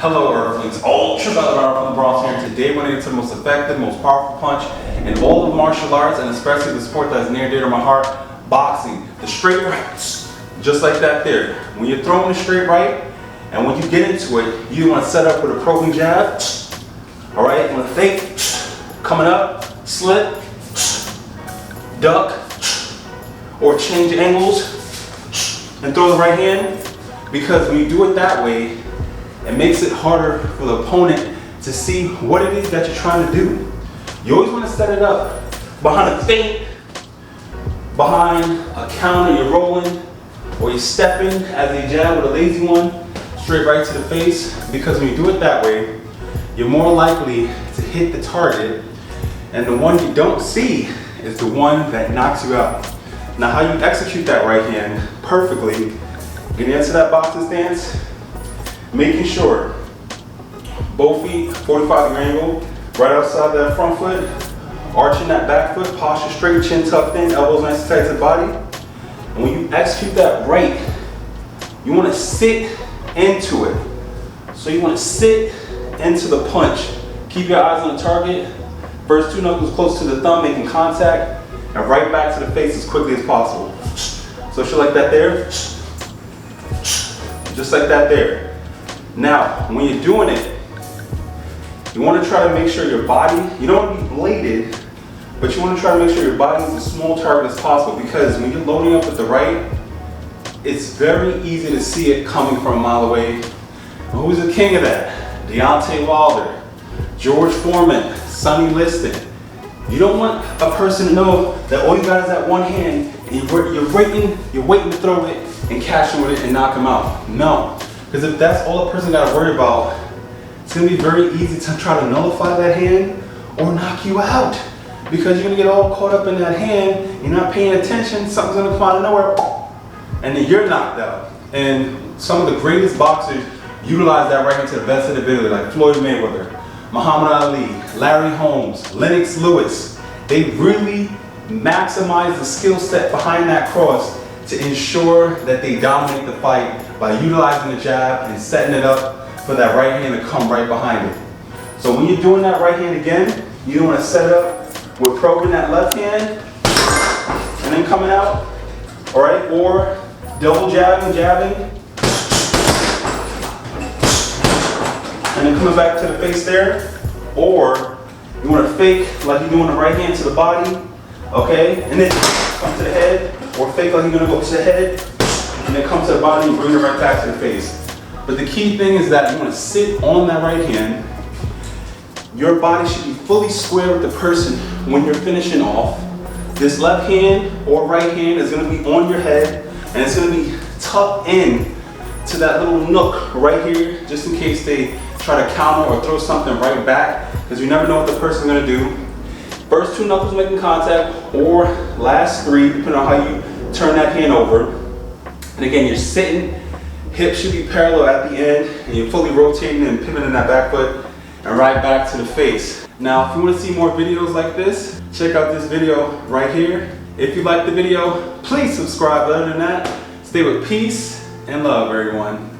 Hello Earthlings, ultraviolet from the Bronx here. Today we're going to get to the most effective, most powerful punch in all of martial arts, and especially the sport that is near and dear to my heart, boxing. The straight right, just like that there. When you're throwing the straight right, and when you get into it, you want to set up with a probing jab. Alright, you want to fake, coming up, slip, duck, or change angles, and throw the right hand. Because when you do it that way, it makes it harder for the opponent to see what it is that you're trying to do. You always want to set it up behind a feint, behind a counter, you're rolling, or you're stepping as a jab with a lazy one, straight right to the face. Because when you do it that way, you're more likely to hit the target, and the one you don't see is the one that knocks you out. Now how you execute that right hand perfectly, getting into that boxing stance, making sure both feet 45-degree angle, right outside that front foot, arching that back foot, posture straight, chin tucked in, elbows nice and tight to the body. And when you execute that right, you want to sit into it. So you want to sit into the punch. Keep your eyes on the target. First two knuckles close to the thumb, making contact, and right back to the face as quickly as possible. So shit like that there, just like that there. Now, when you're doing it, you want to try to make sure your body, you don't want to be bladed, but you want to try to make sure your body is as small target as possible, because when you're loading up with the right, it's very easy to see it coming from a mile away. Who's the king of that? Deontay Wilder, George Foreman, Sonny Liston. You don't want a person to know that all you got is that one hand, and you're waiting to throw it and catch him with it and knock him out. No. Because if that's all a person got to worry about, it's going to be very easy to try to nullify that hand or knock you out. Because you're going to get all caught up in that hand, you're not paying attention, something's going to come out of nowhere, and then you're knocked out. And some of the greatest boxers utilize that right hand to the best of their ability, like Floyd Mayweather, Muhammad Ali, Larry Holmes, Lennox Lewis. They really maximize the skill set behind that cross to ensure that they dominate the fight by utilizing the jab and setting it up for that right hand to come right behind it. So when you're doing that right hand again, you want to set it up with probing that left hand and then coming out, all right? Or double jabbing, and then coming back to the face there. Or you want to fake like you're doing the right hand to the body, okay? And then come to the head, or fake like you're going to go to the head, and then come to the body and bring it right back to the face. But the key thing is that you want to sit on that right hand. Your body should be fully square with the person when you're finishing off. This left hand or right hand is going to be on your head, and it's going to be tucked in to that little nook right here, just in case they try to counter or throw something right back, because you never know what the person's going to do. First two knuckles making contact, or last three, depending on how you turn that hand over. And again, you're sitting, hips should be parallel at the end, and you're fully rotating and pivoting that back foot and right back to the face. Now, if you want to see more videos like this, check out this video right here. If you like the video, please subscribe. Other than that, stay with peace and love, everyone.